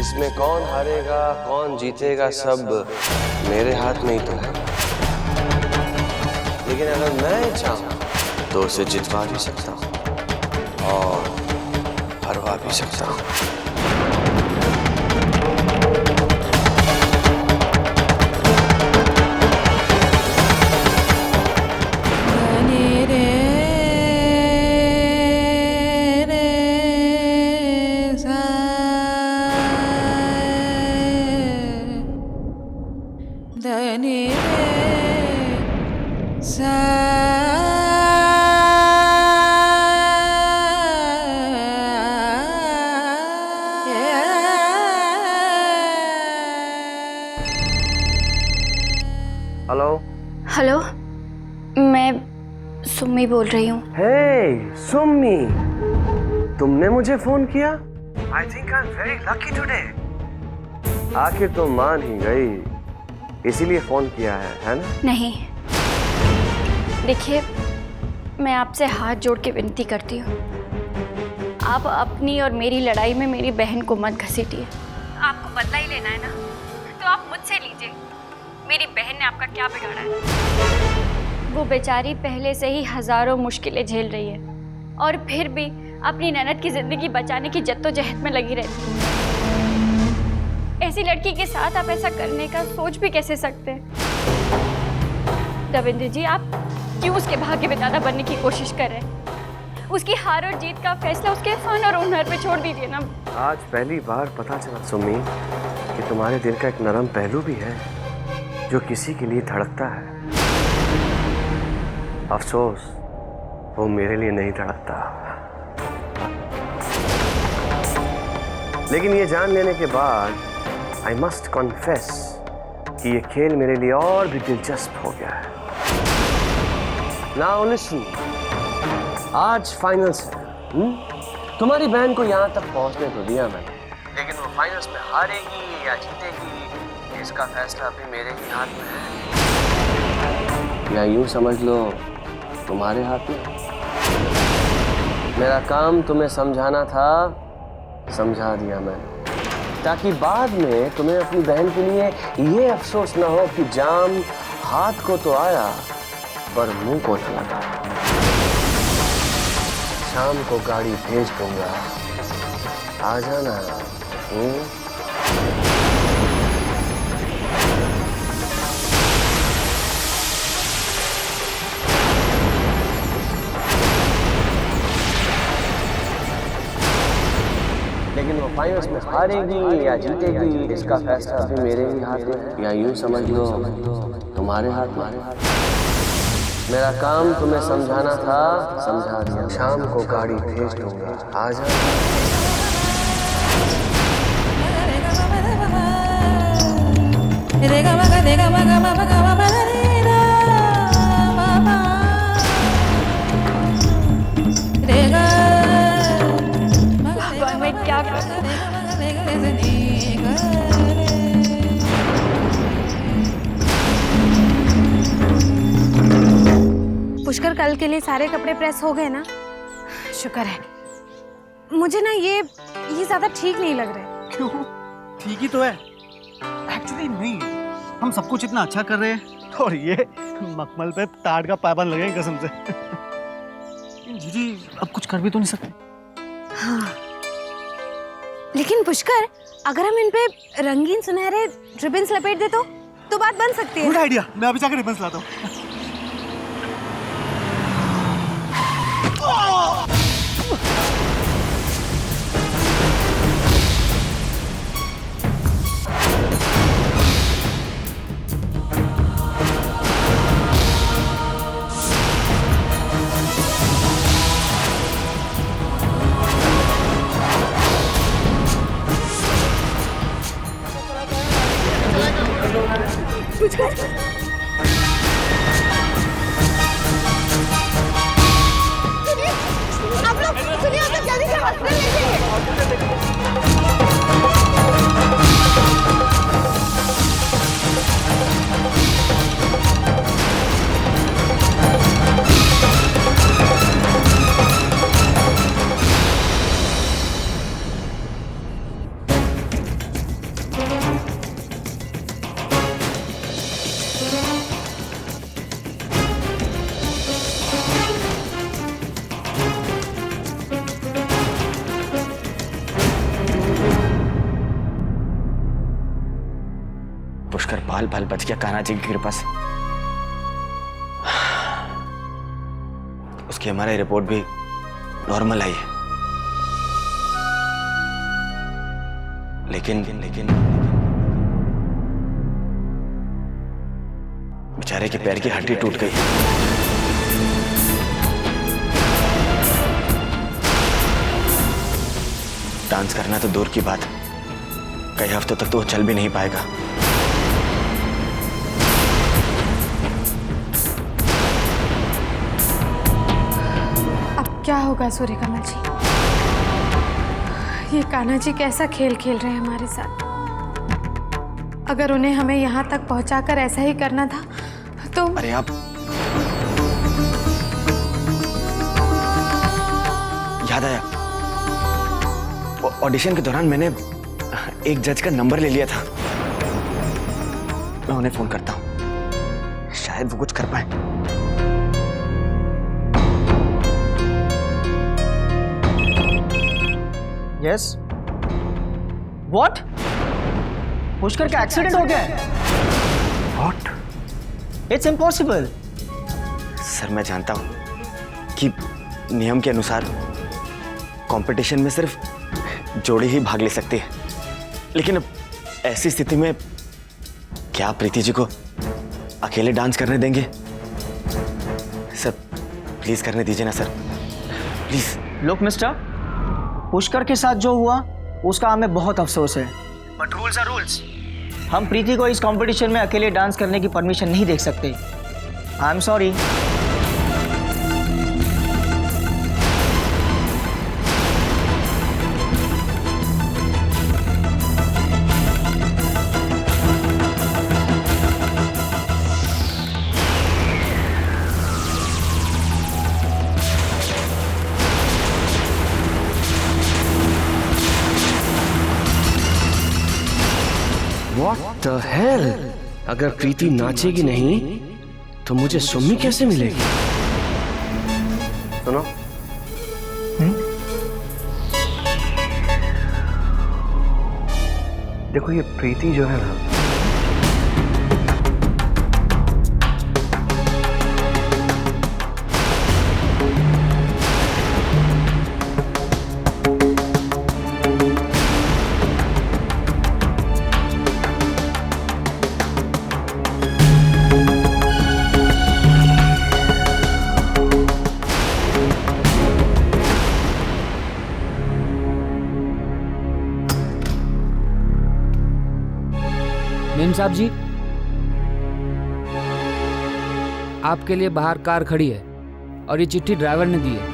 इसमें कौन हारेगा कौन जीतेगा सब मेरे हाथ में ही तो है। लेकिन अगर मैं चाहूं तो उसे जितवा भी सकता हूं और हरवा भी सकता हूं। हेलो हेलो, मैं सुम्मी बोल रही हूँ। हे सुम्मी, तुमने मुझे फोन किया? I think I am very lucky today. आखिर तो मान ही गई, इसीलिए फोन किया है ना? नहीं, देखिए मैं आपसे हाथ जोड़ के विनती करती हूँ, आप अपनी और मेरी लड़ाई में मेरी बहन को मत घसीटिए। आपको बदला ही लेना है ना, तो आप मुझसे लीजिए। मेरी बहन ने आपका क्या बिगाड़ा है? वो बेचारी पहले से ही हजारों मुश्किलें झेल रही है और फिर भी अपनी ननद की जिंदगी बचाने की जद्दोजहद में लगी रहती है। ऐसी लड़की के साथ आप ऐसा करने का सोच भी कैसे सकते हैं? रविंद्र जी, आप क्यों उसके भाग्य विधाता बनने की कोशिश कर रहे हैं? उसकी हार और जीत का फैसला उसके फन और हुनर पे छोड़ दीजिए ना। आज पहली बार पता चला सुम्मी कि तुम्हारे दिल का एक नरम पहलू भी है जो किसी के लिए धड़कता है। अफसोस वो मेरे लिए नहीं धड़कता। लेकिन ये जान लेने के बाद आई मस्ट कॉन्फेस कि ये खेल मेरे लिए और भी दिलचस्प हो गया है। नाउ लिसन, आज फाइनल्स है। तुम्हारी बहन को यहाँ तक पहुँचने तो दिया मैंने, लेकिन वो फाइनल्स में हारेगी या जीतेगी इसका फैसला अभी मेरे ही हाथ में है। या यूं समझ लो तुम्हारे हाथ में। मेरा काम तुम्हें समझाना था, समझा दिया मैंने, ताकि बाद में तुम्हें अपनी बहन के लिए ये अफसोस ना हो कि जाम हाथ को तो आया पर मुंह को न लगा। शाम को गाड़ी भेज दूंगा, आ जाना। लेकिन वो फाइनल्स में हारेगी या जीतेगी इसका फैसला अभी मेरे ही हाथ में है। या यूं समझ लो तुम्हारे हाथ में। मेरा काम तुम्हें समझाना था, समझा दिया। शाम को गाड़ी भेज दूंगा, आ जाना। मैं क्या करूं? पुष्कर, कल के लिए सारे कपड़े प्रेस हो गए ना? शुक्र है। मुझे ना ये ज्यादा ठीक नहीं लग रहा। क्यों? ठीक ही तो है। एक्चुअली नहीं, हम सब कुछ इतना अच्छा कर रहे हैं और ये मखमल पे ताड़ का पाबंद लगे कसम से। जीजी अब कुछ कर भी तो नहीं सकते। हाँ, लेकिन पुष्कर, अगर हम इन पे रंगीन सुनहरे रिबन्स लपेट दे तो बात बन सकती है। गुड आइडिया, मैं अभी जाकर रिबन्स लाता हूँ। शुक्र बाल बाल बच गया कान्हा जी की कृपा से। उसकी हमारी रिपोर्ट भी नॉर्मल आई है, लेकिन बेचारे के पैर की हड्डी टूट गई। डांस करना तो दूर की बात, कई हफ्तों तक तो वो चल भी नहीं पाएगा। अब क्या होगा सूर्यकमल जी? ये कान्हा जी कैसा खेल खेल रहे हैं हमारे साथ? अगर उन्हें हमें यहाँ तक पहुँचाकर ऐसा ही करना था तो। अरे आप याद आया, ऑडिशन के दौरान मैंने एक जज का नंबर ले लिया था। मैं उन्हें फोन करता हूं, शायद वो कुछ कर पाए। Yes what? पुष्कर का एक्सीडेंट हो गया है? व्हाट? It's impossible. सर मैं जानता हूं कि नियम के अनुसार कंपटीशन में सिर्फ जोड़ी ही भाग ले सकती है, लेकिन अब ऐसी स्थिति में क्या प्रीति जी को अकेले डांस करने देंगे? सर प्लीज करने दीजिए ना sir, please. Look mister, Pushkar के साथ जो हुआ उसका हमें बहुत अफसोस है, बट रूल्स आर रूल्स। हम प्रीति को इस कंपटीशन में अकेले डांस करने की परमिशन नहीं दे सकते। I am sorry. What the hell? अगर प्रीति नाचेगी नहीं तो मुझे सुम्मी कैसे मिलेगी? सुनो, देखो ये प्रीति जो है ना, मेम साहब जी, आपके लिए बाहर कार खड़ी है और ये चिट्ठी ड्राइवर ने दी है।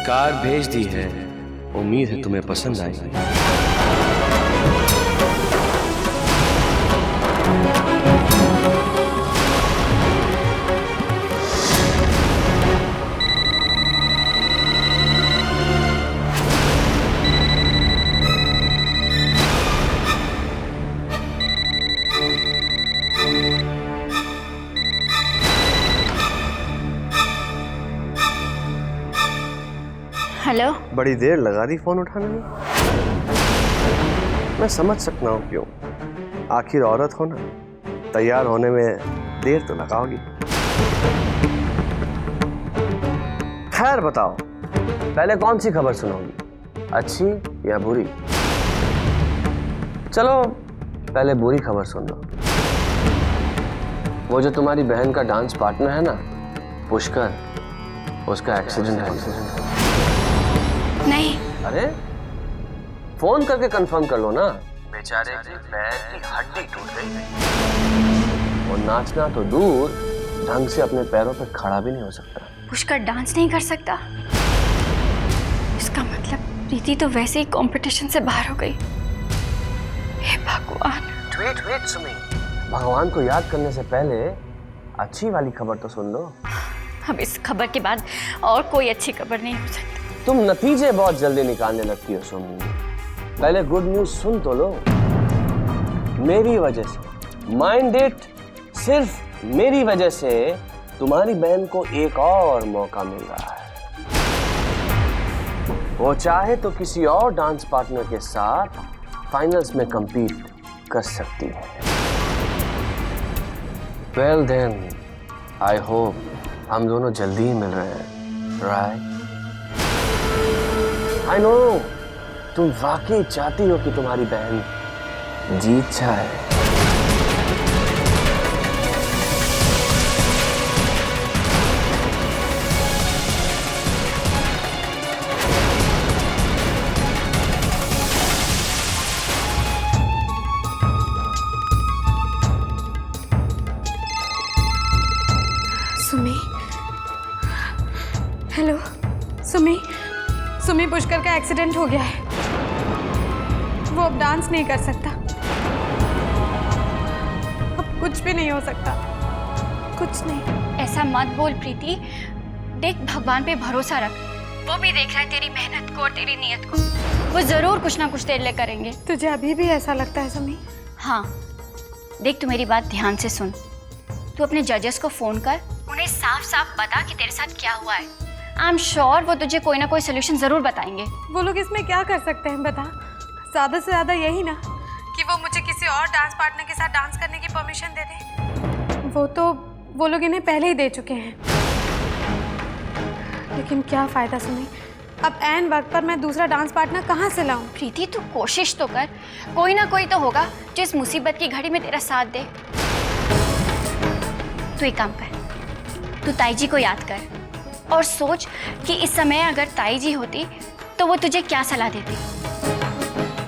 कार भेज दी है, उम्मीद है तुम्हें पसंद आएगी। हेलो। बड़ी देर लगा दी फोन उठाने में। मैं समझ सकता हूँ क्यों, आखिर औरत हो ना, तैयार होने में देर तो लगाओगी। खैर बताओ, पहले कौन सी खबर सुनोगी, अच्छी या बुरी? चलो पहले बुरी खबर सुन लो। वो जो तुम्हारी बहन का डांस पार्टनर है ना, पुष्कर, उसका एक्सीडेंट है। नहीं। अरे फोन करके कंफर्म कर लो ना। बेचारे की पैर की हड्डी टूट गई और नाचना तो दूर, ढंग से अपने पैरों पर खड़ा भी नहीं हो सकता। पुष्कर डांस नहीं कर सकता? इसका मतलब प्रीति तो वैसे ही कंपटीशन से बाहर हो गई। हे भगवान। वेट सुमी, भगवान को याद करने से पहले अच्छी वाली खबर तो सुन लो। अब इस खबर के बाद और कोई अच्छी खबर नहीं हो सकती। तुम नतीजे बहुत जल्दी निकालने लगती हो सुमी। पहले गुड न्यूज सुन तो लो। मेरी वजह से, माइंड इट, सिर्फ मेरी वजह से तुम्हारी बहन को एक और मौका मिल रहा है। वो चाहे तो किसी और डांस पार्टनर के साथ फाइनल्स में compete कर सकती है। Well then, I hope हम दोनों जल्दी ही मिल रहे हैं, right? I know, तुम वाकई चाहती हो कि तुम्हारी बहन जीत जाए। सुमी, हेलो सुमी, सुमी पुष्कर का एक्सीडेंट हो गया है। वो अब डांस नहीं कर सकता। अब कुछ भी नहीं हो सकता, कुछ नहीं। ऐसा मत बोल प्रीति। देख, भगवान पे भरोसा रख। वो भी देख रहा है तेरी मेहनत को और तेरी नीयत को। वो जरूर कुछ ना कुछ तेरे लिए करेंगे। तुझे अभी भी ऐसा लगता है सुमी? हाँ, देख, तू मेरी बात ध्यान से सुन। तू अपने जजेस को फोन कर, उन्हें साफ साफ बता कि तेरे साथ क्या हुआ है। आई एम श्योर वो तुझे कोई ना कोई सोल्यूशन जरूर बताएंगे। वो लोग इसमें क्या कर सकते हैं बता? ज़्यादा से ज़्यादा यही ना कि वो मुझे किसी और डांस पार्टनर के साथ डांस करने की परमिशन दे दे। वो लोग इन्हें पहले ही दे चुके हैं। लेकिन क्या फ़ायदा सुनी, अब ऐन वक्त पर मैं दूसरा डांस पार्टनर कहाँ से लाऊं? प्रीति, तू कोशिश तो कर। कोई ना कोई तो होगा जो इस मुसीबत की घड़ी में तेरा साथ दे। तू एक काम कर, तू ताई जी को याद कर और सोच कि इस समय अगर ताई जी होती तो वो तुझे क्या सलाह देती।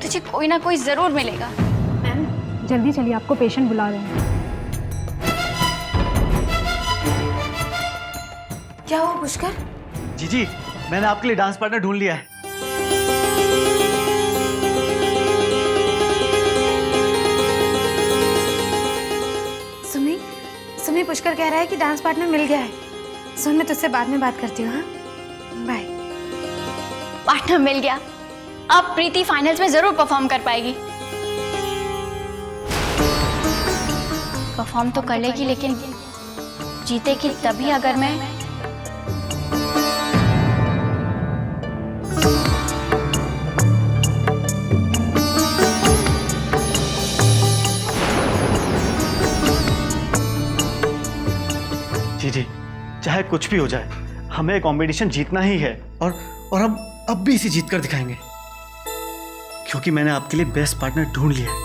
तुझे कोई ना कोई जरूर मिलेगा। मैम जल्दी चलिए, आपको पेशेंट बुला रहे हैं। क्या हुआ पुष्कर? जीजी, मैंने आपके लिए डांस पार्टनर ढूंढ लिया है। सुमी, सुमी पुष्कर कह रहा है कि डांस पार्टनर मिल गया है। सुन, मैं तुझसे बाद में बात करती हूँ। हाँ, बाय। पार्टनर मिल गया। अब प्रीति फाइनल्स में जरूर परफॉर्म कर पाएगी। परफॉर्म तो कर लेगी, लेकिन जीतेगी तभी अगर मैं जीजी, चाहे कुछ भी हो जाए, हमें कंपटीशन जीतना ही है। और अब भी इसे जीत कर दिखाएंगे, क्योंकि मैंने आपके लिए बेस्ट पार्टनर ढूंढ लिया है।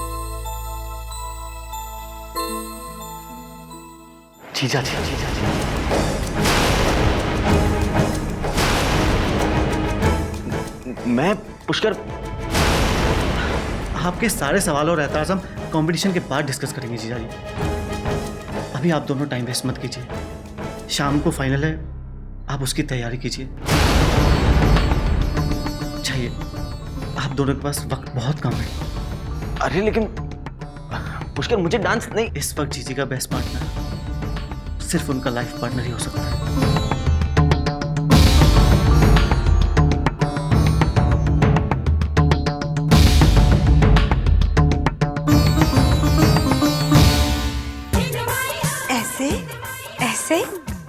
जीजा जी, जीजा जी। मैं पुष्कर, आपके सारे सवालों और एतराज हम कंपटीशन के बाद डिस्कस करेंगे जीजा जी। अभी आप दोनों टाइम वेस्ट मत कीजिए। शाम को फाइनल है, आप उसकी तैयारी कीजिए। चाहिए, आप दोनों के पास वक्त बहुत कम है। अरे लेकिन पुष्कर, मुझे डांस नहीं। इस वक्त जीजी का बेस्ट पार्टनर सिर्फ उनका लाइफ पार्टनर ही हो सकता है। ऐसे ऐसे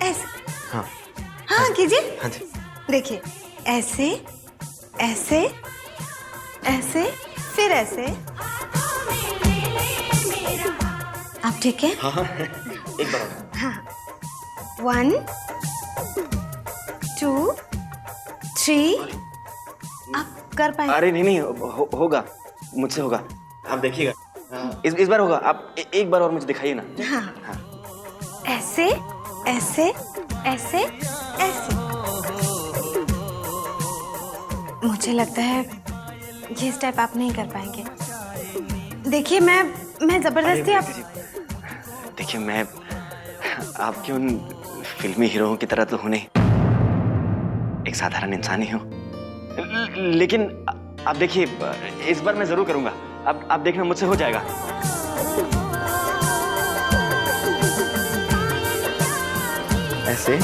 ऐसे। हाँ हाँ कीजिए। हाँ जी। देखिए, ऐसे ऐसे ऐसे फिर ऐसे। आप ठीक है? हाँ हाँ, एक बार और। हाँ, 1 2 3। आप कर पाए? अरे नहीं, होगा, मुझसे होगा। आप देखिएगा, इस बार होगा। आप एक बार और मुझे दिखाइए ना। हाँ, ऐसे ऐसे ऐसे ऐसे। मुझे लगता है ये स्टेप आप नहीं कर पाएंगे। देखिए, मैं जबरदस्ती आप। देखिए, मैं आपके उन फिल्मी हीरोओं की तरह तो हूं नहीं, एक साधारण इंसान ही हूं। लेकिन आप देखिए, इस बार मैं जरूर करूंगा। आप देखना, मुझसे हो जाएगा। ऐसे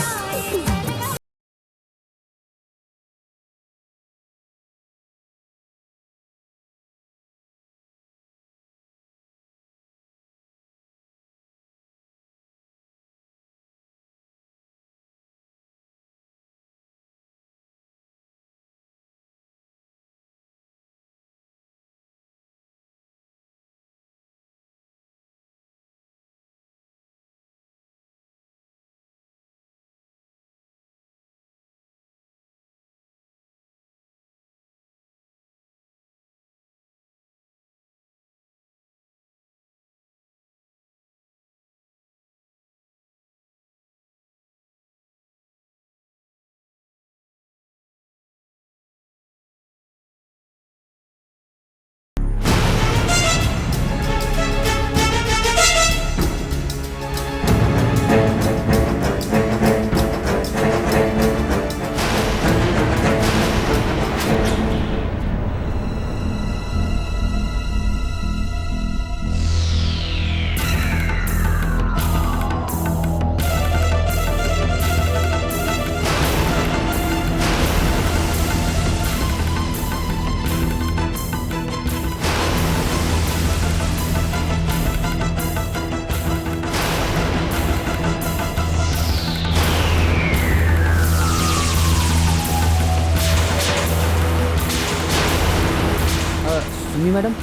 लक्ष्मी मैडम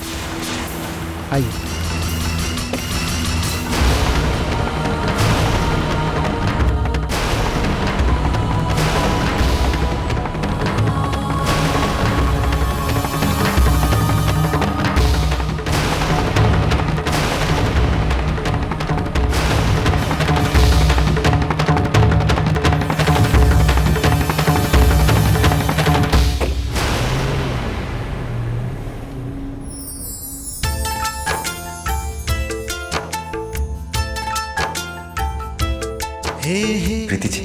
आइए। प्रीति जी,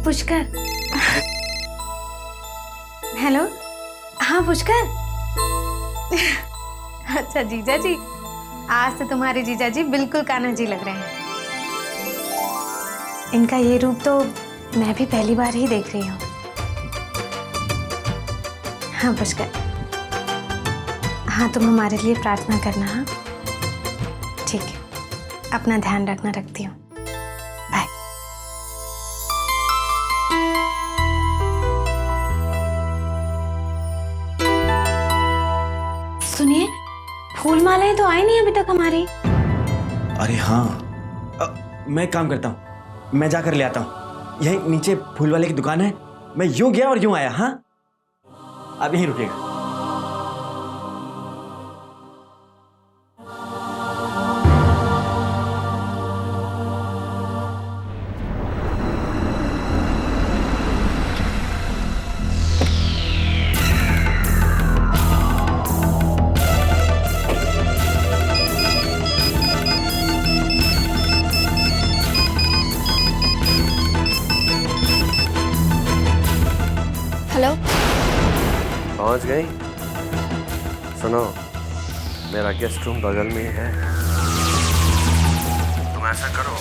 पुष्कर। हेलो, हाँ पुष्कर। अच्छा जीजा जी, आज तो तुम्हारे जीजा जी बिल्कुल कान्हा जी लग रहे हैं। इनका ये रूप तो मैं भी पहली बार ही देख रही हूँ। हाँ पुष्कर, हाँ तुम हमारे लिए प्रार्थना करना। हाँ ठीक है, अपना ध्यान रखना। रखती हूँ, बाय। सुनिए, फूल मालाएं तो आई नहीं अभी तक हमारी। अरे हाँ, मैं एक काम करता हूँ, मैं जाकर ले आता हूँ। यहीं नीचे फूल वाले की दुकान है, मैं यूं गया और यूं आया। हाँ, आप यहीं रुकिएगा। हेलो, पहुंच गई? सुनो, मेरा गेस्ट रूम बगल में है। तुम ऐसा करो,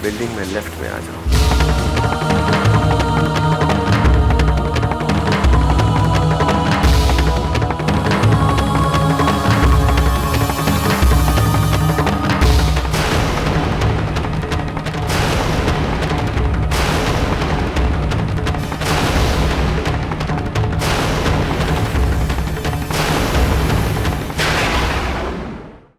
बिल्डिंग में लेफ्ट में आ जाओ।